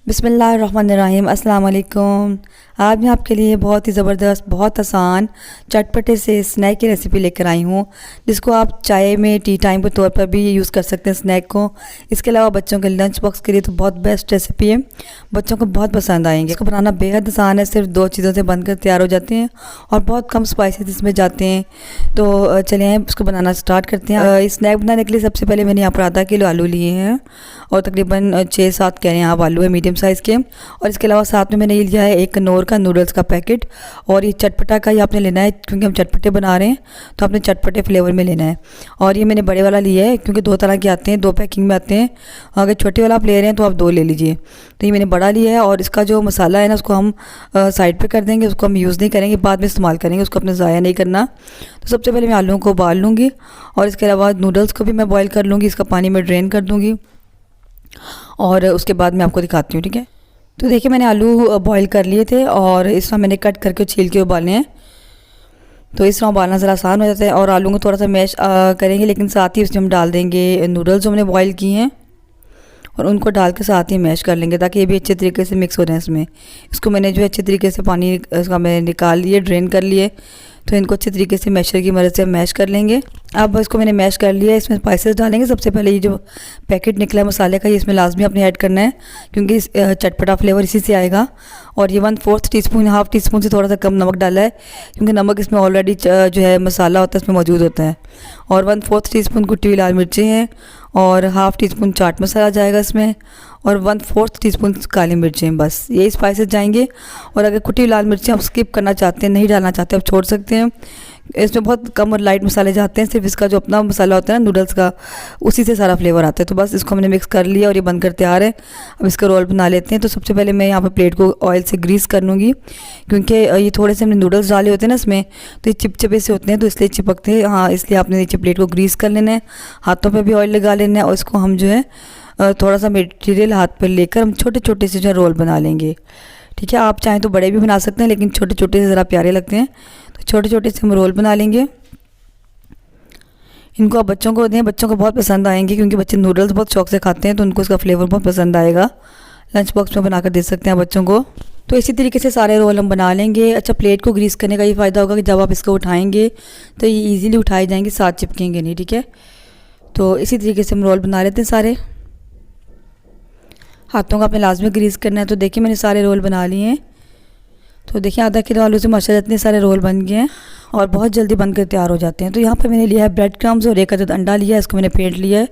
बिस्मिल्लाहिर्रहमानिर्रहीम अस्सलाम वालेकुम। आज मैं आपके लिए बहुत ही ज़बरदस्त, बहुत आसान, चटपटे से स्नैक की रेसिपी लेकर आई हूँ, जिसको आप चाय में टी टाइम के तौर पर भी यूज़ कर सकते हैं स्नैक को। इसके अलावा बच्चों के लंच बॉक्स के लिए तो बहुत बेस्ट रेसिपी है, बच्चों को बहुत पसंद आएंगे। इसको बनाना बेहद आसान है, सिर्फ 2 चीज़ों से बनकर तैयार हो जाते हैं और बहुत कम स्पाइसेस इसमें जाते हैं। तो चलिए इसको बनाना स्टार्ट करते हैं। इस स्नैक बनाने के लिए सबसे पहले मैंने यहाँ पर आधा किलो आलू लिए हैं और तकरीबन 6-7 कह रहे हैं आप आलू है मीडियम साइज़ के। और इसके अलावा साथ में मैंने ये लिया है एक नूर का नूडल्स का पैकेट। और ये चटपटा का ही आपने लेना है, क्योंकि हम चटपटे बना रहे हैं तो आपने चटपटे फ्लेवर में लेना है। और ये मैंने बड़े वाला लिया है, क्योंकि 2 तरह के आते हैं, 2 पैकिंग में आते हैं। अगर छोटे वाला आप ले रहे हैं तो आप 2 ले लीजिए। तो ये मैंने बड़ा लिया है और इसका जो मसाला है ना, उसको हम साइड पर कर देंगे, उसको हम यूज़ नहीं करेंगे, बाद में इस्तेमाल करेंगे, उसको अपने ज़ाया नहीं करना। तो सबसे पहले मैं आलूओं को उबाल लूँगी और इसके अलावा नूडल्स को भी मैं बॉयल कर लूँगी, इसका पानी मैं ड्रेन कर दूँगी और उसके बाद मैं आपको दिखाती हूँ, ठीक है। तो देखिए मैंने आलू बॉईल कर लिए थे और इस तरह मैंने कट करके छील के उबालने हैं। तो इस तरह उबालना ज़रा आसान हो जाता है। और आलू को थोड़ा सा मैश करेंगे, लेकिन साथ ही उसमें हम डाल देंगे नूडल्स जो हमने बॉईल किए हैं और उनको डाल के साथ ही मैश कर लेंगे, ताकि ये भी अच्छे तरीके से मिक्स हो जाए इसमें। इसको मैंने जो अच्छे तरीके से पानी इसका मैंने निकाल लिए, ड्रेन कर लिए। तो इनको अच्छे तरीके से मैशर की मदद से मैश कर लेंगे। अब इसको मैंने मैश कर लिया, इसमें स्पाइसेस डालेंगे। सबसे पहले ये जो पैकेट निकला है मसाले का, ये इसमें लाजमी अपने ऐड करना है, क्योंकि चटपटा फ्लेवर इसी से आएगा। और ये 1/4 टीस्पून, हाफ़ टी स्पून से थोड़ा सा कम नमक डाला है, क्योंकि नमक इसमें ऑलरेडी जो है मसाला होता है इसमें मौजूद होता है। और 1/4 टीस्पून कुटी हुई लाल मिर्चें हैं और half tea spoon chaat masala जाएगा इसमें और 1/4 टीस्पून काली मिर्चें, बस यही स्पाइसेस जाएंगे। और अगर कुटी हुई लाल मिर्चें आप स्किप करना चाहते हैं, नहीं डालना चाहते, आप छोड़ सकते हैं। इसमें बहुत कम और लाइट मसाले जाते हैं, सिर्फ इसका जो अपना मसाला होता है ना नूडल्स का, उसी से सारा फ्लेवर आता है। तो बस इसको हमने मिक्स कर लिया और ये बनकर तैयार है। अब इसका रोल बना लेते हैं। तो सबसे पहले मैं यहाँ पर प्लेट को ऑयल से ग्रीस कर लूँगी, क्योंकि ये थोड़े से हमने नूडल्स डाले होते हैं ना इसमें, तो ये चिपचिपे से होते हैं, तो इसलिए चिपकते हैं। हाँ, इसलिए आपने नीचे प्लेट को ग्रीस कर लेना है, हाथों पर भी ऑयल लगा लेना है। और इसको हम जो है थोड़ा सा मटेरियल हाथ पर लेकर हम छोटे छोटे से जो है रोल बना लेंगे, ठीक है। आप चाहें तो बड़े भी बना सकते हैं, लेकिन छोटे छोटे से ज़रा प्यारे लगते हैं, तो छोटे छोटे से हम रोल बना लेंगे। इनको आप बच्चों को दें, बच्चों को बहुत पसंद आएंगे, क्योंकि बच्चे नूडल्स बहुत शौक से खाते हैं, तो उनको इसका फ्लेवर बहुत पसंद आएगा। लंच बॉक्स में बनाकर दे सकते हैं बच्चों को। तो इसी तरीके से सारे रोल हम बना लेंगे। अच्छा, प्लेट को ग्रीस करने का ये फ़ायदा होगा कि जब आप इसको उठाएंगे तो ये ईज़िली उठाए जाएंगे, साथ चिपकेंगे नहीं, ठीक है। तो इसी तरीके से हम रोल बना लेते हैं सारे। हाथों का अपने लाजमी ग्रीस करना है। तो देखिए मैंने सारे रोल बना लिए हैं। तो देखिए आधा किलो आलू से माशाल्लाह इतने सारे रोल बन गए हैं और बहुत जल्दी बनकर तैयार हो जाते हैं। तो यहाँ पर मैंने लिया है ब्रेड क्रम्स और 1 अदद अंडा लिया है, इसको मैंने फेंट लिया है।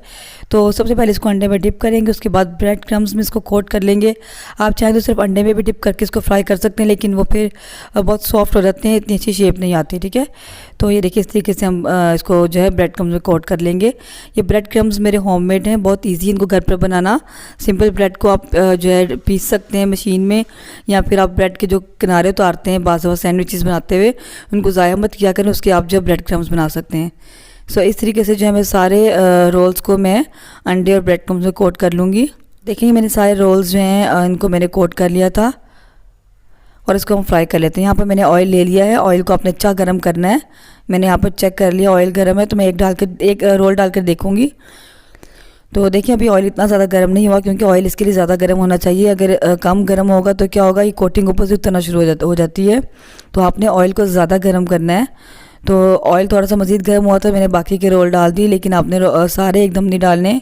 तो सबसे पहले इसको अंडे में डिप करेंगे, उसके बाद ब्रेड क्रम्स में इसको कोट कर लेंगे। आप चाहें तो सिर्फ अंडे में भी डिप करके इसको फ्राई कर सकते हैं, लेकिन वो फिर बहुत सॉफ्ट हो जाते हैं, इतनी अच्छी शेप नहीं आती, ठीक है। तो ये देखिए इस तरीके से हम इसको जो है ब्रेड क्रम्स में कोट कर लेंगे। ये ब्रेड क्रम्स मेरे होममेड हैं, बहुत ईजी इनको घर पर बनाना। सिंपल ब्रेड को आप जो है पीस सकते हैं मशीन में, या फिर आप ब्रेड के जो किनारे उतारते हैं बाज़ सैंडविचेस बनाते हुए, उनको ज़ाया मत किया करें, उसके आप जो ब्रेड क्रम्स बना सकते हैं। सो इस तरीके से जो है मैं सारे रोल्स को मैं अंडे और ब्रेड क्रम्स में कोट कर लूँगी। देखेंगे मैंने सारे रोल्स जो हैं इनको मैंने कोट कर लिया था और इसको हम फ्राई कर लेते हैं। यहाँ पर मैंने ऑयल ले लिया है, ऑयल को आपने अच्छा गर्म करना है। मैंने यहाँ पर चेक कर लिया ऑयल गर्म है, तो मैं एक रोल डाल कर देखूँगी। तो देखिए अभी ऑयल इतना ज़्यादा गर्म नहीं हुआ, क्योंकि ऑयल इसके लिए ज़्यादा गर्म होना चाहिए। अगर कम गर्म होगा तो क्या होगा, ये कोटिंग ऊपर से उतरना शुरू हो जाती है। तो आपने ऑयल को ज़्यादा गर्म करना है। तो ऑयल थोड़ा सा मज़ीद गर्म हुआ तो मैंने बाकी के रोल डाल दिए, लेकिन आपने सारे एकदम नहीं डालने,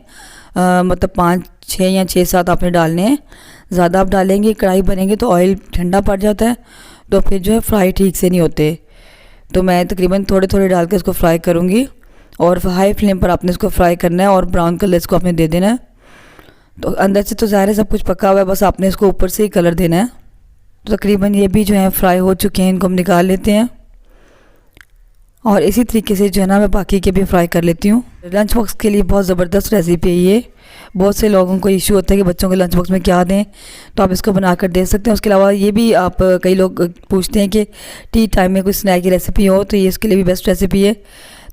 मतलब 5-6 या 6-7 आपने डालने हैं। ज़्यादा आप डालेंगे कढ़ाई बनेंगे तो ऑयल ठंडा पड़ जाता है, तो फिर जो है फ्राई ठीक से नहीं होते। तो मैं तकरीबन थोड़े थोड़े डाल के इसको फ्राई करूँगी और हाई फ्लेम पर आपने इसको फ्राई करना है और ब्राउन कलर इसको आपने दे देना है। तो अंदर से तो ज़ाहिर है सब कुछ पका हुआ है, बस आपने इसको ऊपर से ही कलर देना है। तो तकरीबन ये भी जो है फ्राई हो चुके हैं, इनको हम निकाल लेते हैं। और इसी तरीके से जो है ना मैं बाकी के भी फ्राई कर लेती हूँ। लंच बॉक्स के लिए बहुत ज़बरदस्त रेसिपी है ये। बहुत से लोगों को इशू होता है कि बच्चों के लंच बॉक्स में क्या दें, तो आप इसको बनाकर दे सकते हैं। उसके अलावा ये भी आप कई लोग पूछते हैं कि टी टाइम में कोई स्नैक की रेसिपी हो, तो ये इसके लिए भी बेस्ट रेसिपी है।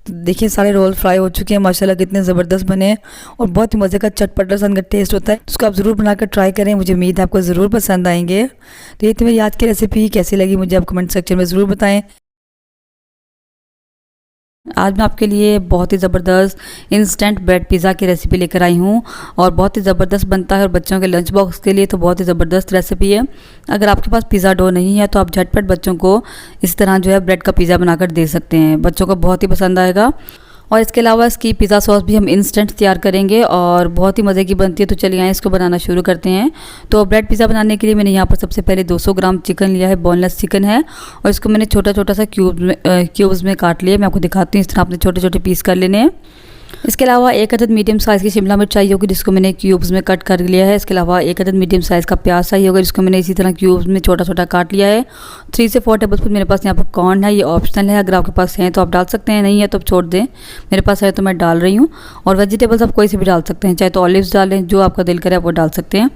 तो देखिए सारे रोल फ्राई हो चुके हैं, माशाल्लाह कितने ज़बरदस्त बने हैं और बहुत ही मज़े का चटपटा सन का टेस्ट होता है। उसको आप ज़रूर बनाकर ट्राई करें, मुझे उम्मीद है आपको ज़रूर पसंद आएंगे। तो ये तो मेरी आज की रेसिपी कैसी लगी मुझे आप कमेंट सेक्शन में ज़रूर बताएं। आज मैं आपके लिए बहुत ही ज़बरदस्त इंस्टेंट ब्रेड पिज़्ज़ा की रेसिपी लेकर आई हूँ और बहुत ही ज़बरदस्त बनता है और बच्चों के लंच बॉक्स के लिए तो बहुत ही ज़बरदस्त रेसिपी है। अगर आपके पास पिज़्ज़ा डो नहीं है तो आप झटपट बच्चों को इस तरह जो है ब्रेड का पिज़्ज़ा बनाकर दे सकते हैं, बच्चों को बहुत ही पसंद आएगा। और इसके अलावा इसकी पिज़्ज़ा सॉस भी हम इंस्टेंट तैयार करेंगे और बहुत ही मज़े की बनती है। तो चलिए आए इसको बनाना शुरू करते हैं। तो ब्रेड पिज़्ज़ा बनाने के लिए मैंने यहाँ पर सबसे पहले 200 ग्राम चिकन लिया है, बोनलेस चिकन है और इसको मैंने छोटा छोटा सा क्यूब्स में काट लिया। मैं आपको दिखाती हूँ, इस तरह आपने छोटे छोटे पीस कर लेने हैं। इसके अलावा एक अदद मीडियम साइज़ की शिमला मिर्च चाहिए होगी जिसको मैंने क्यूब्स में कट कर लिया है। इसके अलावा एक अदद मीडियम साइज़ का प्याज चाहिए होगा जिसको मैंने इसी तरह क्यूब्स में छोटा छोटा काट लिया है। 3 से 4 टेबलस्पून मेरे पास यहाँ पर कॉर्न है, ये ऑप्शनल है, अगर आपके पास है तो आप डाल सकते हैं, नहीं है तो आप छोड़ दें। मेरे पास है तो मैं डाल रही हूँ। और वेजिटेबल्स आप कोई से भी डाल सकते हैं, चाहे तो ऑलिव्स डालें, जो आपका दिल करे आप वो डाल सकते हैं।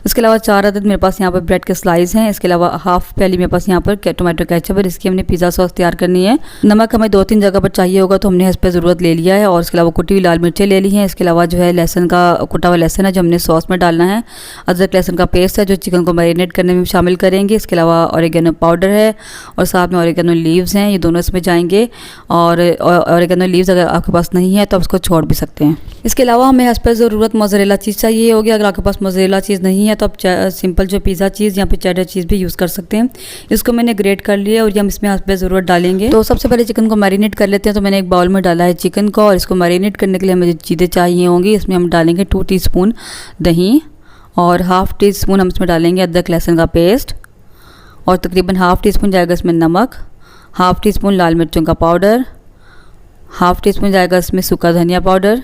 इसके अलावा 4 अदद मेरे पास यहाँ पर ब्रेड के स्लाइस हैं। इसके अलावा हाफ प्याली मेरे पास यहाँ पर टोमेटो केचप है, इसकी हमने पिज़्ज़ा सॉस तैयार करनी है। नमक हमें 2-3 जगह पर चाहिए होगा तो हमने इस पर ज़रूरत ले लिया है। और इसके अलावा कुटी हुई लाल मिर्चें ले ली हैं। इसके अलावा जो है लहसुन का कुटा हुआ लहसुन है जो हमने सॉस में डालना है। अदरक लहसुन का पेस्ट है जो चिकन को मैरिनेट करने में शामिल करेंगे। इसके अलावा ऑरिगेनो पाउडर है और साथ में ऑरिगेनो लीव्स हैं, ये दोनों इसमें जाएंगे। और ऑरिगेनो लीव्स अगर आपके पास नहीं है तो आप उसको छोड़ भी सकते हैं। इसके अलावा हमें इस पर ज़रूरत मोज़रेला चीज़ चाहिए होगी। अगर आपके पास मोज़रेला चीज़ नहीं है तो आप सिंपल जो पिज़्ज़ा चीज़ या फिर चेडर चीज़ भी यूज़ कर सकते हैं। इसको मैंने ग्रेट कर लिया और ये हम इसमें इस पर ज़रूरत डालेंगे। तो सबसे पहले चिकन को मैरिनेट कर लेते हैं। तो मैंने एक बाउल में डाला है चिकन को और इसको मैरिनेट करने के लिए हमें चीज़ें चाहिए होंगी। इसमें हम डालेंगे 2 टीस्पून दही और हाफ़ टी स्पून हम इसमें डालेंगे अदरक लहसुन का पेस्ट और तकरीबन हाफ़ टी स्पून जाएगा इसमें नमक, हाफ़ टी स्पून लाल मिर्चों का पाउडर, हाफ़ टी स्पून जाएगा इसमें सूखा धनिया पाउडर,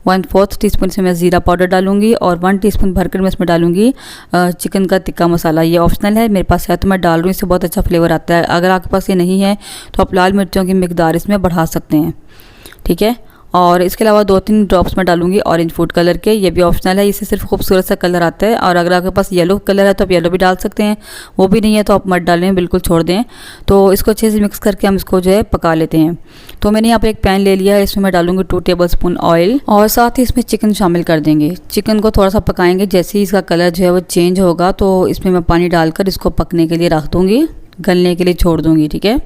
1/4 टीस्पून से मैं ज़ीरा पाउडर डालूंगी और 1 टीस्पून भरकर मैं इसमें डालूंगी चिकन का टिक्का मसाला। ये ऑप्शनल है, मेरे पास है तो मैं डाल रही हूँ, इससे बहुत अच्छा फ्लेवर आता है। अगर आपके पास ये नहीं है तो आप लाल मिर्चों की मिकदार इसमें बढ़ा सकते हैं, ठीक है। और इसके अलावा 2-3 ड्रॉप्स में डालूंगी ऑरेंज फूड कलर के, ये भी ऑप्शनल है, इससे सिर्फ खूबसूरत सा कलर आता है। और अगर आपके पास येलो कलर है तो आप येलो भी डाल सकते हैं, वो भी नहीं है तो आप मत डालें, बिल्कुल छोड़ दें। तो इसको अच्छे से मिक्स करके हम इसको जो है पका लेते हैं। तो मैंने यहाँ पर एक पैन ले लिया है, इसमें मैं डालूंगी 2 टेबलस्पून ऑयल और साथ ही इसमें चिकन शामिल कर देंगे। चिकन को थोड़ा सा पकाएंगे, जैसे ही इसका कलर जो है वो चेंज होगा तो इसमें मैं पानी डालकर इसको पकने के लिए रख दूँगी, गलने के लिए छोड़ दूँगी, ठीक है।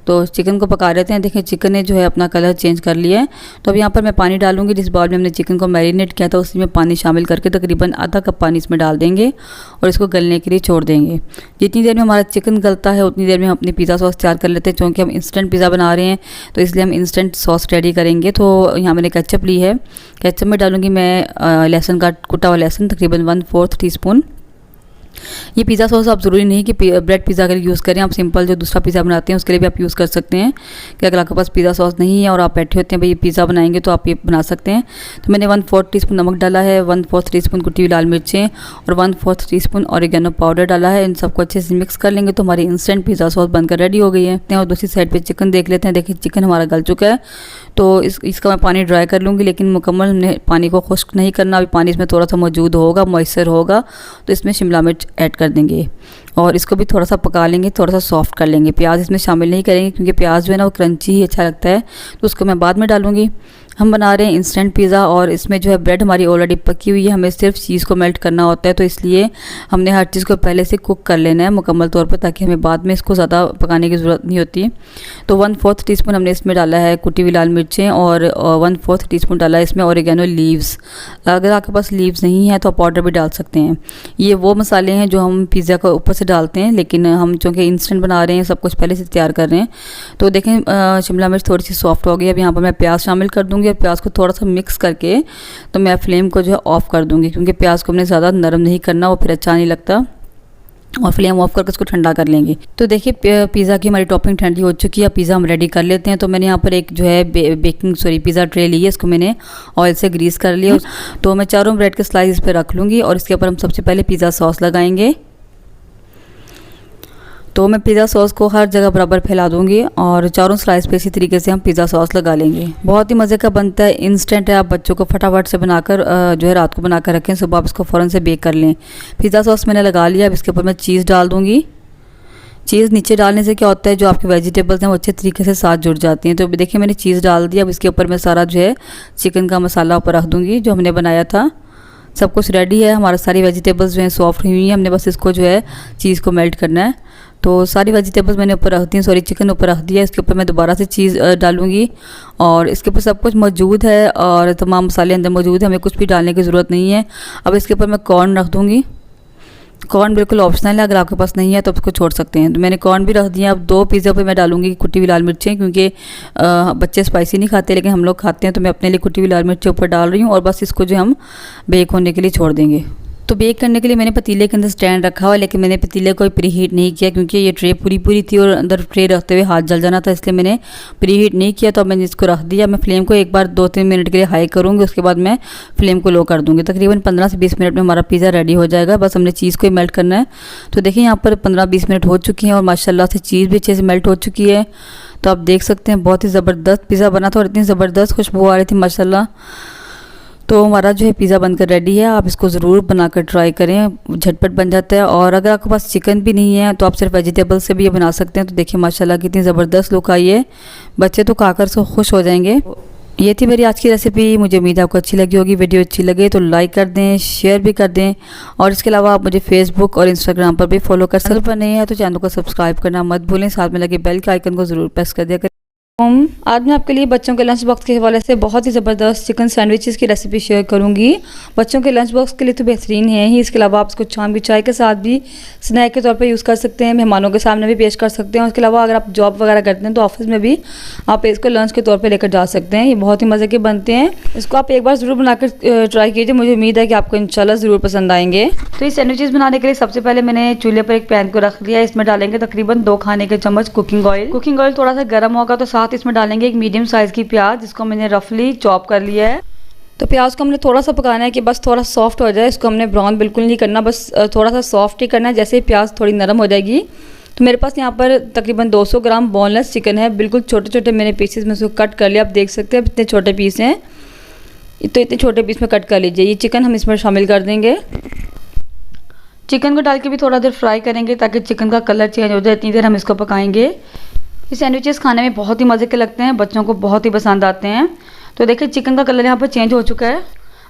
तो चिकन को पका लेते हैं। देखिए चिकन ने जो है अपना कलर चेंज कर लिया है। तो अब यहाँ पर मैं पानी डालूंगी, जिस बाउल में हमने चिकन को मैरिनेट किया था उसी में पानी शामिल करके तकरीबन आधा कप पानी इसमें डाल देंगे और इसको गलने के लिए छोड़ देंगे। जितनी देर में हमारा चिकन गलता है उतनी देर में हम अपनी पिज़्ज़ा सॉस तैयार कर लेते हैं। क्योंकि हम इंस्टेंट पिज़्ज़ा बना रहे हैं तो इसलिए हम इंस्टेंट सॉस रेडी करेंगे। तो यहाँ मैंने केचप ली है, केचप में डालूंगी मैं लहसुन का कुटा हुआ लहसुन तकरीबन 1/4 टीस्पून। ये पिज़्ज़ा सॉस आप ज़रूरी नहीं कि ब्रेड पिज़्ज़ा के लिए यूज़ करें, आप सिंपल जो दूसरा पिज़्ज़ा बनाते हैं उसके लिए भी आप यूज़ कर सकते हैं। कि अगर आपके पास पिज़्ज़ा सॉस नहीं है और आप बैठे होते हैं भाई ये पिज़्ज़ा बनाएंगे तो आप ये बना सकते हैं। तो मैंने 1/4 टीस्पून नमक डाला है, 1/4 टीस्पून कुटी हुई लाल मिर्चें और 1/4 टीस्पून ऑरिगेनो पाउडर डाला है। इन सबको अच्छे से मिक्स कर लेंगे तो हमारी इंस्टेंट पिज़्ज़ा सॉस बनकर रेडी हो गई है। और दूसरी साइड पर चिकन देख लेते हैं। देखिए चिकन हमारा गल चुका है, तो इसका मैं पानी ड्राई कर लूँगी, लेकिन मुकम्मल हमने पानी को खुश्क नहीं करना। अभी पानी इसमें थोड़ा सा मौजूद होगा, मॉइस्चर होगा, तो इसमें शिमला मिर्च ऐड कर देंगे और इसको भी थोड़ा सा पका लेंगे, थोड़ा सा सॉफ्ट कर लेंगे। प्याज इसमें शामिल नहीं करेंगे क्योंकि प्याज जो है ना वो क्रंची ही अच्छा लगता है, तो उसको मैं बाद में डालूंगी। हम बना रहे हैं इंस्टेंट पिज़्ज़ा और इसमें जो है ब्रेड हमारी ऑलरेडी पकी हुई है, हमें सिर्फ चीज़ को मेल्ट करना होता है। तो इसलिए हमने हर चीज़ को पहले से कुक कर लेना है मुकम्मल तौर पर, ताकि हमें बाद में इसको ज़्यादा पकाने की ज़रूरत नहीं होती। तो 1/4 टीस्पून हमने इसमें डाला है कुटी हुई लाल मिर्चें और 1/4 टीस्पून डाला है इसमें ऑरिगेनो लीव्स। अगर आपके पास लीव्स नहीं है तो आप पाउडर भी डाल सकते हैं। ये वो मसाले हैं जो हम पिज़्ज़ा को ऊपर से डालते हैं, लेकिन हम चूँकि इंस्टेंट बना रहे हैं, सब कुछ पहले से तैयार कर रहे हैं। तो देखें शिमला मिर्च थोड़ी सी सॉफ्ट हो गई। अब यहाँ पर मैं प्याज शामिल कर दूँगी और प्याज को थोड़ा सा मिक्स करके तो मैं फ्लेम को जो है ऑफ़ कर दूँगी, क्योंकि प्याज को हमने ज़्यादा नरम नहीं करना, वो फिर अच्छा नहीं लगता। और फ्लेम ऑफ करके इसको ठंडा कर लेंगे। तो देखिए पिज़्ज़ा की हमारी टॉपिंग ठंडी हो चुकी है, पिज़्ज़ा हम रेडी कर लेते हैं। तो मैंने यहाँ पर एक जो है पिज़्ज़ा ट्रे ली है, इसको मैंने ऑयल से ग्रीस कर लिया। तो मैं चारों ब्रेड के स्लाइस इस पर रख लूँगी और इसके ऊपर हम सबसे पहले पिज़्ज़ा सॉस लगाएंगे। तो मैं पिज़्ज़ा सॉस को हर जगह बराबर फैला दूंगी और चारों स्लाइस पे इसी तरीके से हम पिज़्ज़ा सॉस लगा लेंगे। बहुत ही मज़े का बनता है, इंस्टेंट है, आप बच्चों को फटाफट से बनाकर जो है रात को बनाकर रखें, सुबह आप इसको फ़ौरन से बेक कर लें। पिज़्ज़ा सॉस मैंने लगा लिया। अब इसके ऊपर मैं चीज़ डाल दूँगी। चीज़ नीचे डालने से क्या होता है, जो आपके वेजिटेबल्स हैं वो अच्छे तरीके से साथ जुड़ जाती हैं। तो देखिए मैंने चीज़ डाल दिया। अब इसके ऊपर मैं सारा जो है चिकन का मसाला ऊपर रख दूँगी जो हमने बनाया था, सब कुछ रेडी है, हमारा सारी वेजिटेबल्स जो हैं सॉफ्ट हुई हैं, हमने बस इसको जो है चीज़ को मेल्ट करना है। तो सारी वेजिटेबल्स मैंने ऊपर रख दी, सॉरी चिकन ऊपर रख दिया। इसके ऊपर मैं दोबारा से चीज़ डालूंगी और इसके ऊपर सब कुछ मौजूद है और तमाम मसाले अंदर मौजूद है, हमें कुछ भी डालने की ज़रूरत नहीं है। अब इसके ऊपर मैं कॉर्न रख दूँगी। कॉर्न बिल्कुल ऑप्शनल है, अगर आपके पास नहीं है तो उसको छोड़ सकते हैं। तो मैंने कॉर्न भी रख दिया। अब 2 पिज़्ज़ा पे मैं डालूंगी कुटी हुई लाल मिर्चें, क्योंकि बच्चे स्पाइसी नहीं खाते लेकिन हम लोग खाते हैं, तो मैं अपने लिए कुटी हुई लाल मिर्चें ऊपर डाल रही हूँ और बस इसको जो हम बेक होने के लिए छोड़ देंगे। तो बेक करने के लिए मैंने पतीले के अंदर स्टैंड रखा हुआ है, लेकिन मैंने पतीले को प्री हीट नहीं किया क्योंकि ये ट्रे पूरी थी और अंदर ट्रे रखते हुए हाथ जल जाना था, इसलिए मैंने प्री हीट नहीं किया। तो अब मैंने इसको रख दिया। मैं फ्लेम को एक बार 2-3 मिनट के लिए हाई करूँगी, उसके बाद मैं फ्लेम को लो कर दूँगी। तकरीबन 15 से 20 मिनट में हमारा पिज़्ज़ा रेडी हो जाएगा। बस हमने चीज़ को ही मेल्ट करना है। तो देखिए यहाँ पर 15-20 मिनट हो चुकी हैं और माशाल्लाह से चीज़ भी अच्छे से मेल्ट हो चुकी है। तो आप देख सकते हैं बहुत ही ज़बरदस्त पिज़्ज़ा बना था और इतनी ज़बरदस्त खुशबू आ रही थी माशाल्लाह। तो हमारा जो है पिज़्ज़ा बनकर रेडी है। आप इसको ज़रूर बनाकर ट्राई करें, झटपट बन जाता है। और अगर आपके पास चिकन भी नहीं है तो आप सिर्फ वेजिटेबल से भी ये बना सकते हैं। तो देखिए माशाल्लाह कितनी ज़बरदस्त लुक आई है, बच्चे तो खाकर सो खुश हो जाएंगे। ये थी मेरी आज की रेसिपी। मुझे उम्मीद है आपको अच्छी लगी होगी। वीडियो अच्छी लगे तो लाइक कर दें, शेयर भी कर दें और इसके अलावा आप मुझे फेसबुक और इंस्टाग्राम पर भी फॉलो कर सकते हैं। पर नहीं है तो चैनल को सब्सक्राइब करना मत भूलें, साथ में लगे बेल के आइकन को ज़रूर प्रेस कर दिया करें। आज मैं आपके लिए बच्चों के लंच बॉक्स के हवाले से बहुत ही ज़बरदस्त चिकन सैंडविचेस की रेसिपी शेयर करूंगी। बच्चों के लंच बॉक्स के लिए तो बेहतरीन है ही, इसके अलावा आप इसको शाम की चाय के साथ भी स्नैक के तौर पे यूज़ कर सकते हैं, मेहमानों के सामने भी पेश कर सकते हैं। उसके अलावा अगर आप जॉब वगैरह करते हैं तो ऑफिस में भी आप इसको लंच के तौर पर लेकर जा सकते हैं। ये बहुत ही मज़े के बनते हैं। इसको आप एक बार ज़रूर बनाकर ट्राई कीजिए, मुझे उम्मीद है कि आपको इंशाल्लाह ज़रूर पसंद आएंगे। तो ये सैंडविचेस बनाने के लिए सबसे पहले मैंने चूल्हे पर एक पैन को रख लिया। इसमें डालेंगे तकरीबन 2 खाने के चम्मच कुकिंग ऑयल। कुकिंग ऑयल थोड़ा सा गर्म होगा तो साथ इसमें डालेंगे एक मीडियम साइज़ की प्याज, जिसको मैंने रफली चॉप कर लिया है। तो प्याज को हमने थोड़ा सा पकाना है कि बस थोड़ा सॉफ्ट हो जाए। इसको हमने ब्राउन बिल्कुल नहीं करना, बस थोड़ा सा सॉफ्ट ही करना है। जैसे ही प्याज थोड़ी नरम हो जाएगी तो मेरे पास यहाँ पर तकरीबन 200 ग्राम बोनलेस चिकन है। बिल्कुल छोटे छोटे मैंने पीसेस में उसको कट कर लिया। आप देख सकते हैं इतने छोटे पीस हैं, तो इतने छोटे पीस में कट कर लीजिए। ये चिकन हम इसमें शामिल कर देंगे। चिकन को डाल के भी थोड़ा देर फ्राई करेंगे ताकि चिकन का कलर चेंज हो जाए, इतनी देर हम इसको पकाएंगे। ये सैंडविचेस खाने में बहुत ही मज़े के लगते हैं, बच्चों को बहुत ही पसंद आते हैं। तो देखिए चिकन का कलर यहाँ पर चेंज हो चुका है।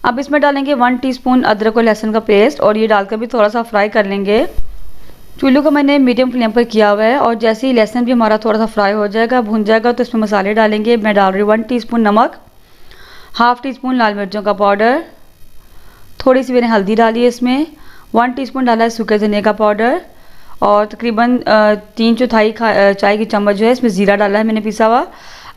अब इसमें डालेंगे 1 टीस्पून अदरक और लहसुन का पेस्ट और ये डालकर भी थोड़ा सा फ्राई कर लेंगे। चूल्हे को मैंने मीडियम फ्लेम पर किया हुआ है और जैसे ही लहसुन भी हमारा थोड़ा सा फ्राई हो जाएगा, भुन जाएगा, तो इसमें मसाले डालेंगे। मैं डाल रही हूँ 1 टीस्पून नमक, 1/2 टीस्पून लाल मिर्चों का पाउडर, थोड़ी सी मैंने हल्दी डाली है इसमें, 1 टीस्पून डाला है सूखे धनिया का पाउडर और तकरीबन 3/4 चाय की चम्मच जो है इसमें ज़ीरा डाला है मैंने पिसा हुआ।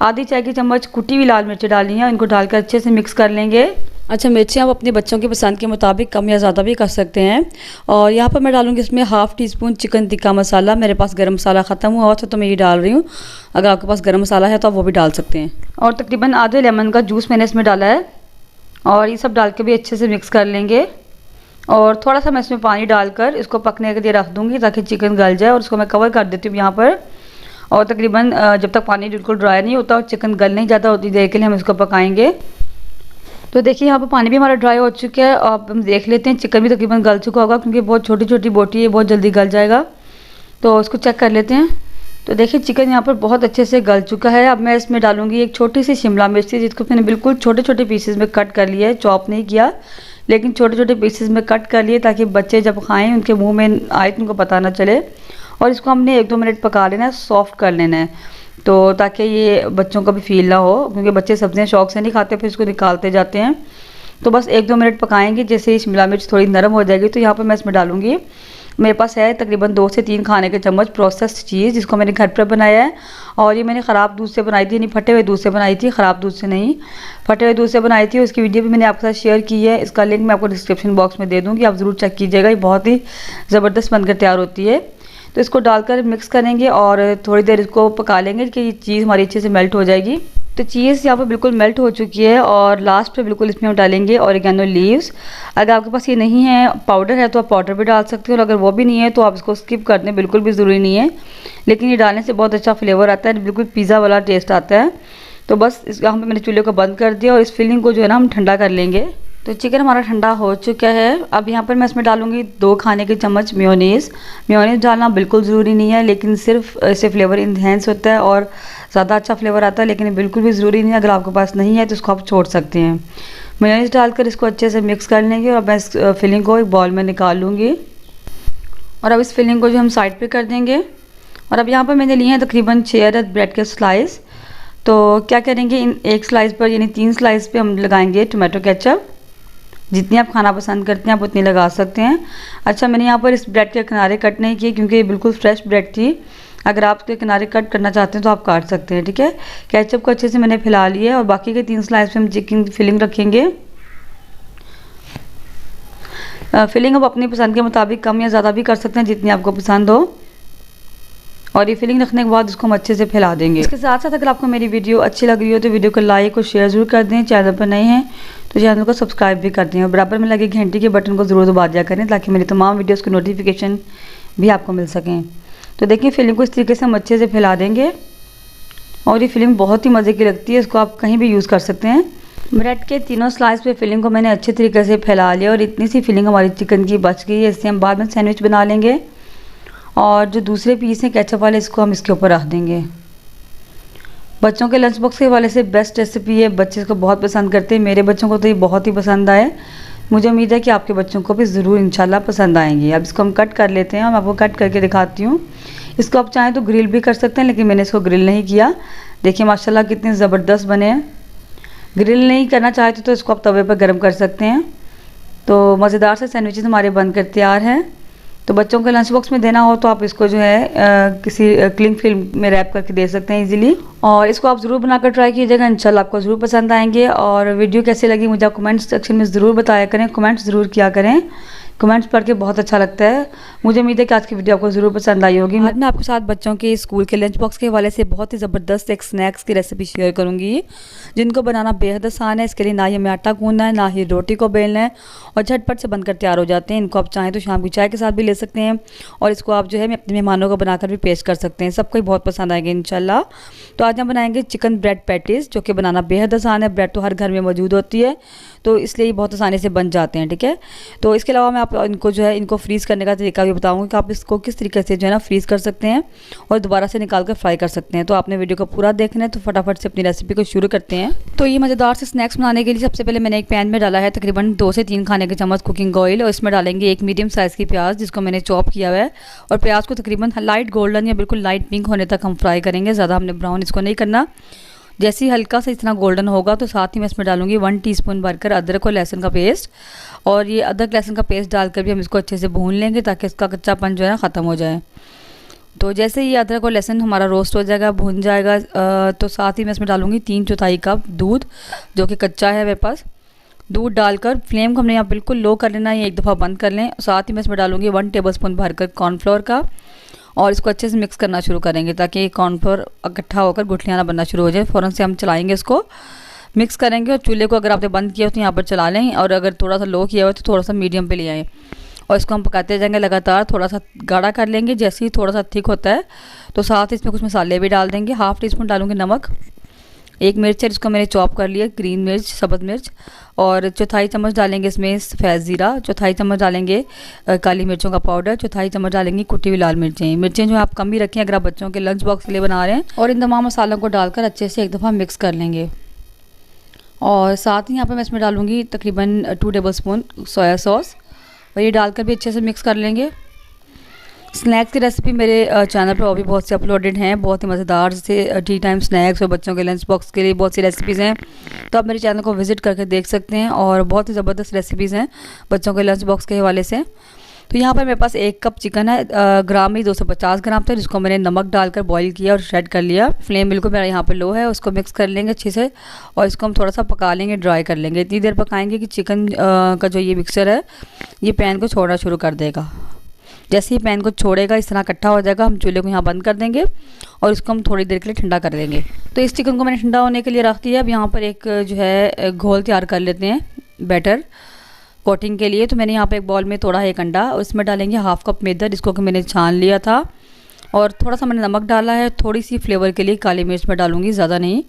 आधी चाय की चम्मच कुटी हुई लाल मिर्ची डाली है, इनको डालकर अच्छे से मिक्स कर लेंगे। अच्छा, मिर्चें आप अपने बच्चों की पसंद के मुताबिक कम या ज़्यादा भी कर सकते हैं। और यहाँ पर मैं डालूंगी इसमें 1/2 टीस्पून चिकन टिक्का मसाला। मेरे पास गरम मसाला ख़त्म हुआ था तो मैं ये डाल रही हूँ। अगर आपके पास गरम मसाला है तो आप वो भी डाल सकते हैं। और तकरीबन आधे लेमन का जूस मैंने इसमें डाला है और ये सब डाल के भी अच्छे से मिक्स कर लेंगे। और थोड़ा सा मैं इसमें पानी डालकर इसको पकने के लिए रख दूँगी ताकि चिकन गल जाए। और इसको मैं कवर कर देती हूँ यहाँ पर। और तकरीबन जब तक पानी बिल्कुल ड्राई नहीं होता और चिकन गल नहीं जाता उतनी देर के लिए हम इसको पकाएंगे। तो देखिए यहाँ पर पानी भी हमारा ड्राई हो चुका है। अब हम देख लेते हैं चिकन भी तकरीबन गल चुका होगा क्योंकि बहुत छोटी छोटी बोटी है, बहुत जल्दी गल जाएगा। तो इसको चेक कर लेते हैं। तो देखिए चिकन यहाँ पर बहुत अच्छे से गल चुका है। अब मैं इसमें डालूँगी एक छोटी सी शिमला मिर्च, जिसको मैंने बिल्कुल छोटे छोटे पीसेस में कट कर लिया है, चॉप नहीं किया लेकिन छोटे छोटे पीसेस में कट कर लिए ताकि बच्चे जब खाएं उनके मुंह में आए तो उनको पता ना चले। और इसको हमने 1-2 मिनट पका लेना है, सॉफ्ट कर लेना है, तो ताकि ये बच्चों का भी फील ना हो, क्योंकि बच्चे सब्जियां शौक से नहीं खाते फिर इसको निकालते जाते हैं। तो बस 1-2 मिनट पकाएंगे। जैसे ही शिमला मिर्च थोड़ी नरम हो जाएगी तो यहाँ पर मैं इसमें डालूँगी, मेरे पास है तकरीबन 2 से 3 खाने के चम्मच प्रोसेस्ड चीज़, जिसको मैंने घर पर बनाया है। और ये मैंने ख़राब दूध से बनाई थी, नहीं फटे हुए दूध से बनाई थी, ख़राब दूध से नहीं, फटे हुए दूध से बनाई थी। उसकी वीडियो भी मैंने आपके साथ शेयर की है, इसका लिंक मैं आपको डिस्क्रिप्शन बॉक्स में दे दूँगी, आप ज़रूर चेक कीजिएगा। ये बहुत ही ज़बरदस्त बनकर तैयार होती है। तो इसको डालकर मिक्स करेंगे और थोड़ी देर इसको पका लेंगे कि ये चीज़ हमारी अच्छे से मेल्ट हो जाएगी। तो चीज़ यहाँ पर बिल्कुल मेल्ट हो चुकी है और लास्ट पे बिल्कुल इसमें हम डालेंगे ऑरिगेनो लीव्स। अगर आपके पास ये नहीं है, पाउडर है, तो आप पाउडर भी डाल सकते हो और अगर वो भी नहीं है तो आप इसको स्किप कर दें, बिल्कुल भी ज़रूरी नहीं है। लेकिन ये डालने से बहुत अच्छा फ्लेवर आता है, बिल्कुल पिज़्ज़ा वाला टेस्ट आता है। तो बस इस यहाँ पर मैंने चूल्हे को बंद कर दिया और इस फिलिंग को जो है ना हम ठंडा कर लेंगे। तो चिकन हमारा ठंडा हो चुका है। अब यहाँ पर मैं इसमें डालूँगी 2 खाने के चम्मच मेयोनीज़। मेयोनीज़ डालना बिल्कुल ज़रूरी नहीं है, लेकिन सिर्फ इससे फ्लेवर इन्हेंस होता है और ज़्यादा अच्छा फ्लेवर आता है, लेकिन बिल्कुल भी ज़रूरी नहीं है। अगर आपके पास नहीं है तो इसको आप छोड़ सकते हैं। मेयोनीज़ डालकर इसको अच्छे से मिक्स कर लेंगे और मैं इस फिलिंग को एक बॉल में निकाल लूँगी। और अब इस फिलिंग को जो हम साइड पर कर देंगे। और अब यहाँ पर मैंने लिए हैं तकरीबन 6 अदद ब्रेड के स्लाइस। तो क्या करेंगे, इन एक स्लाइस पर यानी 3 स्लाइस पे हम लगाएंगे टोमेटो केचप। जितनी आप खाना पसंद करते हैं आप उतनी लगा सकते हैं। अच्छा, मैंने यहाँ पर इस ब्रेड के किनारे कट नहीं किए क्योंकि ये बिल्कुल फ्रेश ब्रेड थी। अगर आप इसके किनारे कट करना चाहते हैं तो आप काट सकते हैं, ठीक है। केचप को अच्छे से मैंने फैला लिया और बाकी के 3 स्लाइस पे हम चिकन फिलिंग रखेंगे। फिलिंग आप अपनी पसंद के मुताबिक कम या ज़्यादा भी कर सकते हैं, जितनी आपको पसंद हो। और ये फिलिंग रखने के बाद इसको हम अच्छे से फैला देंगे। इसके साथ साथ अगर आपको मेरी वीडियो अच्छी लग रही हो तो वीडियो को लाइक और शेयर ज़रूर कर दें। चैनल पर नए हैं तो चैनल को सब्सक्राइब भी कर दें और बराबर में लगे घंटी के बटन को ज़रूर दबा दिया करें ताकि मेरी तमाम वीडियोज़ की नोटिफिकेशन भी आपको मिल सकें। तो देखिए, फिलिंग को इस तरीके से हम अच्छे से फैला देंगे और ये फिलिंग बहुत ही मज़े की लगती है। इसको आप कहीं भी यूज़ कर सकते हैं। ब्रेड के तीनों स्लाइस पे फिलिंग को मैंने अच्छे तरीके से फैला लिया और इतनी सी फिलिंग हमारी चिकन की बच गई है। इससे हम बाद में सैंडविच बना लेंगे और जो दूसरे पीस हैं केचप वाले, इसको हम इसके ऊपर रख देंगे। बच्चों के लंच बॉक्स के हवाले से बेस्ट रेसिपी है, बच्चे इसको बहुत पसंद करते हैं। मेरे बच्चों को तो ये बहुत ही पसंद आए। मुझे उम्मीद है कि आपके बच्चों को भी ज़रूर इंशाल्लाह पसंद आएंगी। अब इसको हम कट कर लेते हैं और मैं आपको कट करके दिखाती हूँ। इसको आप चाहें तो ग्रिल भी कर सकते हैं, लेकिन मैंने इसको ग्रिल नहीं किया। देखिए माशाल्लाह कितने ज़बरदस्त बने हैं। ग्रिल नहीं करना चाहते तो इसको आप तवे पर गर्म कर सकते हैं। तो मज़ेदार से सैंडविचेस हमारे बनकर तैयार हैं। तो बच्चों के लंच बॉक्स में देना हो तो आप इसको जो है किसी क्लिंग फिल्म में रैप करके दे सकते हैं इजीली। और इसको आप ज़रूर बनाकर ट्राई कीजिएगा, इंशाल्लाह आपको ज़रूर पसंद आएंगे। और वीडियो कैसी लगी मुझे आप कमेंट सेक्शन में ज़रूर बताया करें, कमेंट्स ज़रूर किया करें। कमेंट्स पढ़ के बहुत अच्छा लगता है। मुझे उम्मीद है कि आज की वीडियो आपको ज़रूर पसंद आई होगी। आज मैं आपके साथ बच्चों के स्कूल के लंच बॉक्स के हवाले से बहुत ही ज़बरदस्त एक स्नैक्स की रेसिपी शेयर करूँगी, जिनको बनाना बेहद आसान है। इसके लिए ना ही हमें आटा गूंदना है, ना ही रोटी को बेलना है और झटपट से बनकर तैयार हो जाते हैं। इनको आप चाहें तो शाम की चाय के साथ भी ले सकते हैं और इसको आप जो है अपने मेहमानों को बनाकर भी पेश कर सकते हैं। सबको ही बहुत पसंद आएंगे इंशाल्लाह। तो आज हम बनाएंगे चिकन ब्रेड पैटीज़, जो कि बनाना बेहद आसान है। ब्रेड तो हर घर में मौजूद होती है, तो इसलिए ये बहुत आसानी से बन जाते हैं, ठीक है। तो इसके अलावा मैं आप इनको जो है इनको फ्रीज़ करने का तरीका भी बताऊंगी कि आप इसको किस तरीके से जो है ना फ्रीज़ कर सकते हैं और दोबारा से निकाल कर फ्राई कर सकते हैं। तो आपने वीडियो को पूरा देखना है, तो फटाफट से अपनी रेसिपी को शुरू करते हैं। तो ये मज़ेदार से स्नैक्स बनाने के लिए सबसे पहले मैंने एक पैन में डाला है तकरीबन 2 से 3 खाने के चम्मच कुकिंग ऑयल और इसमें डालेंगे एक मीडियम साइज़ की प्याज, जिसको मैंने चॉप किया हुआ है। और प्याज को तकरीबन लाइट गोल्डन या बिल्कुल लाइट पिंक होने तक हम फ्राई करेंगे, ज़्यादा हमने ब्राउन इसको नहीं करना। जैसे ही हल्का सा इतना गोल्डन होगा तो साथ ही मैं इसमें डालूंगी 1 टीस्पून भरकर अदरक और लहसुन का पेस्ट। और ये अदरक लहसुन का पेस्ट डालकर भी हम इसको अच्छे से भून लेंगे ताकि इसका कच्चापन जो है ख़त्म हो जाए। तो जैसे ही अदरक और लहसुन हमारा रोस्ट हो जाएगा, भून जाएगा, तो साथ ही मैं इसमें डालूंगी 3/4 कप दूध, जो कि कच्चा है मेरे पास। दूध डालकर फ्लेम को हमने यहाँ बिल्कुल लो कर लेना है, एक दफ़ा बंद कर लें। साथ ही मैं इसमें डालूंगी 1 टेबलस्पून भरकर कॉर्नफ्लोर का और इसको अच्छे से मिक्स करना शुरू करेंगे ताकि कॉर्नफ्लोर इकट्ठा होकर गुठलियाँ ना बनना शुरू हो जाए। फ़ौरन से हम चलाएंगे, इसको मिक्स करेंगे और चूल्हे को अगर आपने बंद किया हो तो यहाँ पर चला लें और अगर थोड़ा सा लो किया हो तो थोड़ा सा मीडियम पे ले आएँ और इसको हम पकाते जाएंगे लगातार। थोड़ा सा गाढ़ा कर लेंगे, जैसे ही थोड़ा सा थिक होता है तो साथ इसमें कुछ मसाले भी डाल देंगे। 1/2 टीस्पून डालूंगी नमक, 1 मिर्च है जिसको मैंने चॉप कर लिया, ग्रीन मिर्च, सब्ज़ मिर्च, और 1/4 चम्मच डालेंगे इसमें सफ़ेद ज़ीरा, 1/4 चम्मच डालेंगे काली मिर्चों का पाउडर, 1/4 चम्मच डालेंगे कुटी हुई लाल मिर्चें। मिर्चें जो आप कम भी रखें अगर आप बच्चों के लंच बॉक्स के लिए बना रहे हैं। और इन तमाम मसालों को डालकर अच्छे से एक दफ़ा मिक्स कर लेंगे। और साथ ही यहाँ पर मैं इसमें डालूँगी तकरीबन 2 टेबलस्पून सोया सॉस और ये डालकर भी अच्छे से मिक्स कर लेंगे। स्नैक्स की रेसिपी मेरे चैनल पर और भी बहुत से अपलोडेड हैं, बहुत ही मज़ेदार से टी टाइम स्नैक्स और बच्चों के लंच बॉक्स के लिए बहुत सी रेसिपीज़ हैं, तो आप मेरे चैनल को विज़िट करके देख सकते हैं। और बहुत ही ज़बरदस्त रेसिपीज़ हैं बच्चों के लंच बॉक्स के हवाले से। तो यहाँ पर मेरे पास 1 कप चिकन है, ग्राम में 250 ग्राम था, जिसको मैंने नमक डालकर बॉईल किया और श्रेड कर लिया। फ्लेम बिल्कुल मेरा यहाँ पर लो है, उसको मिक्स कर लेंगे अच्छे से और इसको हम थोड़ा सा पका लेंगे, ड्राई कर लेंगे। इतनी देर पकाएंगे कि चिकन का जो ये मिक्सचर है ये पैन को छोड़ना शुरू कर देगा। जैसे ही पैन को छोड़ेगा, इस तरह इकट्ठा हो जाएगा, हम चूल्हे को यहाँ बंद कर देंगे और इसको हम थोड़ी देर के लिए ठंडा कर लेंगे। तो इस चिकन को मैंने ठंडा होने के लिए रख दिया। अब यहाँ पर एक जो है घोल तैयार कर लेते हैं बैटर कोटिंग के लिए। तो मैंने यहाँ पे एक बॉल में तोड़ा है 1 अंडा और इसमें डालेंगे 1/2 कप मैदा, जिसको कि मैंने छान लिया था, और थोड़ा सा मैंने नमक डाला है, थोड़ी सी फ्लेवर के लिए काली मिर्च मैं डालूँगी, ज़्यादा नहीं।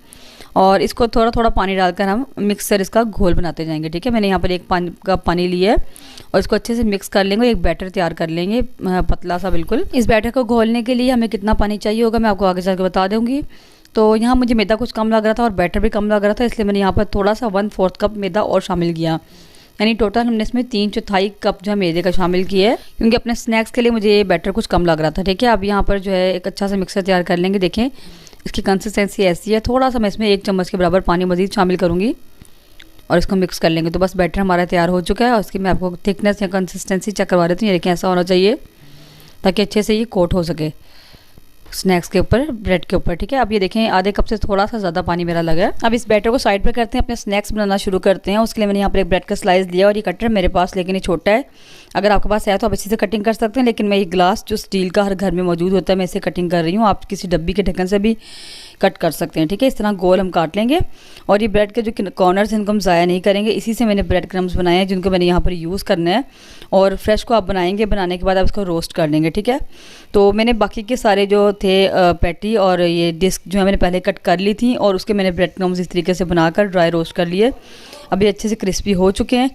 और इसको थोड़ा थोड़ा पानी डालकर हम मिक्सर इसका घोल बनाते जाएंगे। ठीक है, मैंने यहाँ पर 1 कप पानी लिया है और इसको अच्छे से मिक्स कर लेंगे, एक बैटर तैयार कर लेंगे पतला सा बिल्कुल। इस बैटर को घोलने के लिए हमें कितना पानी चाहिए होगा मैं आपको आगे चल के बता दूँगी। तो यहाँ मुझे मैदा कुछ कम लग रहा था और बैटर भी कम लग रहा था, इसलिए मैंने यहाँ पर थोड़ा सा 1/4 कप मैदा और शामिल किया, यानी टोटल हमने इसमें 3/4 कप जो है मैदे का शामिल किया है, क्योंकि अपने स्नैक्स के लिए मुझे ये बैटर कुछ कम लग रहा था। ठीक है, अब यहाँ पर जो है एक अच्छा सा मिक्सर तैयार कर लेंगे। देखें इसकी कंसिस्टेंसी ऐसी है, थोड़ा सा मैं इसमें 1 चम्मच के बराबर पानी मज़ीद शामिल करूँगी और इसको मिक्स कर लेंगे। तो बस बैटर हमारा तैयार हो चुका है और इसकी मैं आपको थिकनेस या कंसिस्टेंसी चेक करवा देती हूँ। ये देखें ऐसा होना चाहिए ताकि अच्छे से ये कोट हो सके स्नैक्स के ऊपर, ब्रेड के ऊपर। ठीक है, अब ये देखें आधे कप से थोड़ा सा ज़्यादा पानी मेरा लगा है। अब इस बैटर को साइड पर करते हैं, अपने स्नैक्स बनाना शुरू करते हैं। उसके लिए मैंने यहाँ पर एक ब्रेड का स्लाइस लिया और ये कटर मेरे पास लेकिन ये छोटा है, अगर आपके पास है तो आप इसी से कटिंग कर सकते हैं, लेकिन मैं ये ग्लास जो स्टील का हर घर में मौजूद होता है मैं इसे कटिंग कर रही हूँ। आप किसी डब्बी के ढक्कन से भी कट कर सकते हैं। ठीक है, इस तरह गोल हम काट लेंगे और ये ब्रेड के जो कॉर्नर्स इनको हम ज़ाया नहीं करेंगे, इसी से मैंने ब्रेड क्रम्स बनाए हैं जिनको मैंने यहाँ पर यूज़ करना है। और फ्रेश को आप बनाएंगे, बनाने के बाद आप इसको रोस्ट कर लेंगे। ठीक है, तो मैंने बाकी के सारे जो थे पैटी और ये डिस्क जो है मैंने पहले कट कर ली थी और उसके मैंने ब्रेड क्रम्स इस तरीके से बनाकर ड्राई रोस्ट कर लिए। अभी अच्छे से क्रिस्पी हो चुके हैं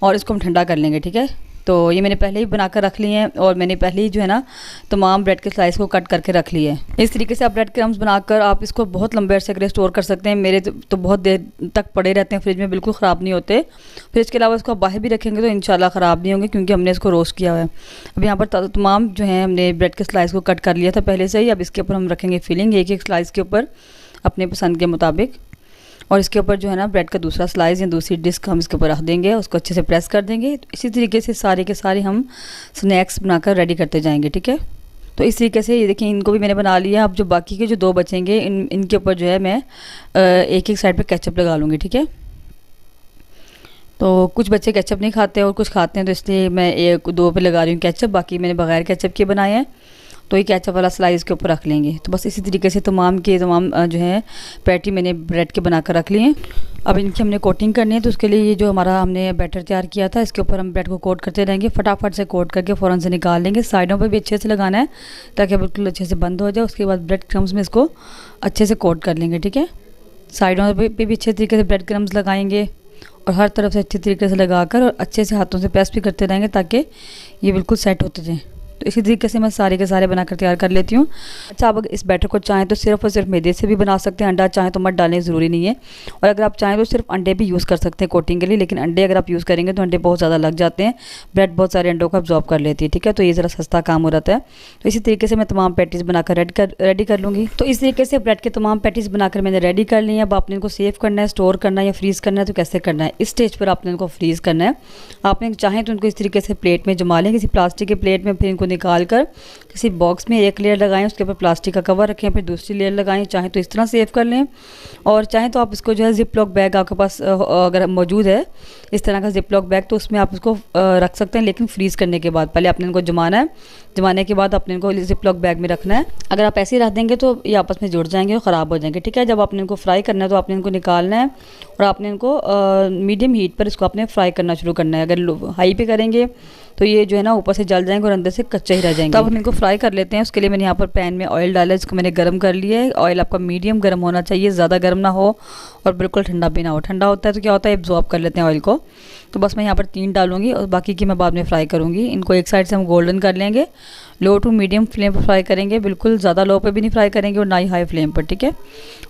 और इसको हम ठंडा कर लेंगे। ठीक है, तो ये मैंने पहले ही बनाकर रख लिए हैं और मैंने पहले ही जो है ना तमाम ब्रेड के स्लाइस को कट करके रख लिए हैं। इस तरीके से आप ब्रेड क्रम्स बनाकर आप इसको बहुत लंबे अरसे के लिए स्टोर कर सकते हैं। मेरे तो बहुत देर तक पड़े रहते हैं फ्रिज में, बिल्कुल ख़राब नहीं होते। फिर इसके अलावा इसको आप बाहर भी रखेंगे तो इंशाल्लाह ख़राब नहीं होंगे, क्योंकि हमने इसको रोस्ट किया हुआ है। अब यहाँ पर तमाम जो है हमने ब्रेड के स्लाइस को कट कर लिया था पहले से ही। अब इसके ऊपर हम रखेंगे फिलिंग, एक स्लाइस के ऊपर अपने पसंद के मुताबिक, और इसके ऊपर जो है ना ब्रेड का दूसरा स्लाइस या दूसरी डिस्क हम इसके ऊपर रख देंगे, उसको अच्छे से प्रेस कर देंगे। तो इसी तरीके से सारे के सारे हम स्नैक्स बनाकर रेडी करते जाएंगे। ठीक है, तो इस तरीके से ये देखिए इनको भी मैंने बना लिया। अब जो बाकी के जो 2 बचेंगे इनके ऊपर जो है मैं एक साइड पे केचप लगा लूँगी। ठीक है, तो कुछ बच्चे केचप नहीं खाते और कुछ खाते हैं, तो इसलिए मैं 1-2 पे लगा रही हूँ केचप, बाकी मैंने बगैर केचप के बनाए हैं। तो ये केचप वाला स्लाइस के ऊपर रख लेंगे। तो बस इसी तरीके से तमाम जो है पैटी मैंने ब्रेड के बनाकर रख लिए हैं। अब इनकी हमने कोटिंग करनी है, तो उसके लिए ये जो हमारा हमने बैटर तैयार किया था इसके ऊपर हम ब्रेड को कोट करते रहेंगे। फटाफट से कोट करके फ़ौरन से निकाल लेंगे। साइडों पर भी अच्छे से लगाना है ताकि बिल्कुल अच्छे से बंद हो जाए। उसके बाद ब्रेड क्रम्स में इसको अच्छे से कोट कर लेंगे। ठीक है, साइडों पर भी अच्छे तरीके से ब्रेड क्रम्स लगाएंगे और हर तरफ से अच्छे तरीके से लगाकर और अच्छे से हाथों से प्रेस भी करते रहेंगे ताकि ये बिल्कुल सेट होते जाएँ। तो इसी तरीके से मैं सारे के सारे बनाकर तैयार कर लेती हूँ। अच्छा, अब इस बैटर को चाहें तो सिर्फ और सिर्फ मैदे से भी बना सकते हैं, अंडा चाहें तो मत डालें, ज़रूरी नहीं है। और अगर आप चाहें तो सिर्फ अंडे भी यूज़ कर सकते हैं कोटिंग के लिए, लेकिन अंडे अगर आप यूज़ करेंगे तो अंडे बहुत ज़्यादा लग जाते हैं, ब्रेड बहुत सारे अंडों को अब्जॉर्ब कर लेती है। ठीक है, तो ये ज़रा सस्ता काम हो जाता है। तो इसी तरीके से मैं तमाम पैटीज़ बनाकर रेडी कर लूँगी। तो इस तरीके से ब्रेड के तमाम पैटीज़ बनाकर मैंने रेडी कर ली है। अब आपने इनको सेव करना है, स्टोर करना है या फ्रीज़ करना है, तो कैसे करना है? इस स्टेज पर आपने इनको फ्रीज़ करना है। आपने चाहें तो इनको इस तरीके से प्लेट में जमा लें, किसी प्लास्टिक के प्लेट में, फिर इनको निकाल कर किसी बॉक्स में एक लेयर लगाएं, उसके ऊपर प्लास्टिक का कवर रखें, फिर दूसरी लेयर लगाएं। चाहें तो इस तरह सेव कर लें और चाहें तो आप इसको जो है जिप लॉक बैग आपके पास अगर मौजूद है इस तरह का जिप लॉक बैग, तो उसमें आप इसको रख सकते हैं, लेकिन फ्रीज़ करने के बाद। पहले आपने इनको जमाना है, जमाने के बाद आपने इनको जिप लॉक बैग में रखना है। अगर आप ऐसे ही रख देंगे तो ये आपस में जुड़ जाएंगे और ख़राब हो जाएंगे। ठीक है, जब आपने इनको फ्राई करना है तो आपने इनको निकालना है और आपने इनको मीडियम हीट पर इसको आपने फ्राई करना शुरू करना है। अगर हाई पे करेंगे तो ये जो है ना ऊपर से जल जाएंगे और अंदर से कच्चे ही रह जाएंगे। तो अब हम इनको फ्राई कर लेते हैं। उसके लिए मैंने यहाँ पर पैन में ऑयल डाला है, इसको मैंने गर्म कर लिया है। ऑयल आपका मीडियम गर्म होना चाहिए, ज़्यादा गर्म ना हो और बिल्कुल ठंडा भी ना हो। ठंडा होता है तो क्या होता है, एब्जॉर्ब कर लेते हैं ऑयल को। तो बस मैं यहाँ पर 3 डालूंगी और बाकी की मैं बाद में फ्राई करूँगी। इनको एक साइड से हम गोल्डन कर लेंगे, लो टू मीडियम फ्लेम पर फ्राई करेंगे, बिल्कुल ज़्यादा लो पे भी नहीं फ्राई करेंगे और ना ही हाई फ्लेम पर। ठीक है,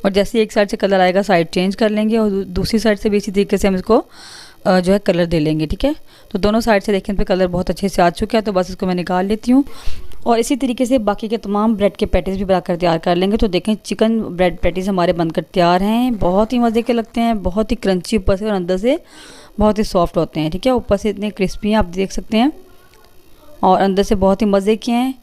और जैसे एक साइड से कलर आएगा साइड चेंज कर लेंगे और दूसरी साइड से भी इसी तरीके से हम इसको जो है कलर दे लेंगे। ठीक है, तो दोनों साइड से देखें पे कलर बहुत अच्छे से आ चुका है, तो बस इसको मैं निकाल लेती हूँ। और इसी तरीके से बाकी के तमाम ब्रेड के पैटीज़ भी बनाकर तैयार कर लेंगे। तो देखें चिकन ब्रेड पैटीज़ हमारे बनकर तैयार हैं। बहुत ही मज़े के लगते हैं, बहुत ही क्रंची ऊपर से और अंदर से बहुत ही सॉफ्ट होते हैं। ठीक है, ऊपर से इतने क्रिस्पी हैं आप देख सकते हैं और अंदर से बहुत ही मज़े के हैं।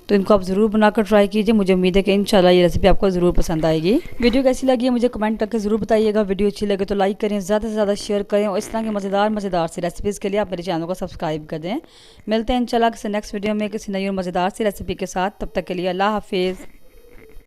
तो इनको आप ज़रूर बनाकर ट्राई कीजिए। मुझे उम्मीद है कि इंशाल्लाह ये रेसिपी आपको ज़रूर पसंद आएगी। वीडियो कैसी लगी है मुझे कमेंट करके ज़रूर बताइएगा। वीडियो अच्छी लगे तो लाइक करें, ज़्यादा से ज़्यादा शेयर करें और इस तरह की मज़ेदार सी रेसिपीज़ के लिए आप मेरे चैनल को सब्सक्राइब कर दें। मिलते हैं इंशाल्लाह किसी नेक्स्ट वीडियो में किसी नई और मज़ेदार सी रेसिपी के साथ। तब तक के लिए अल्लाह हाफिज़।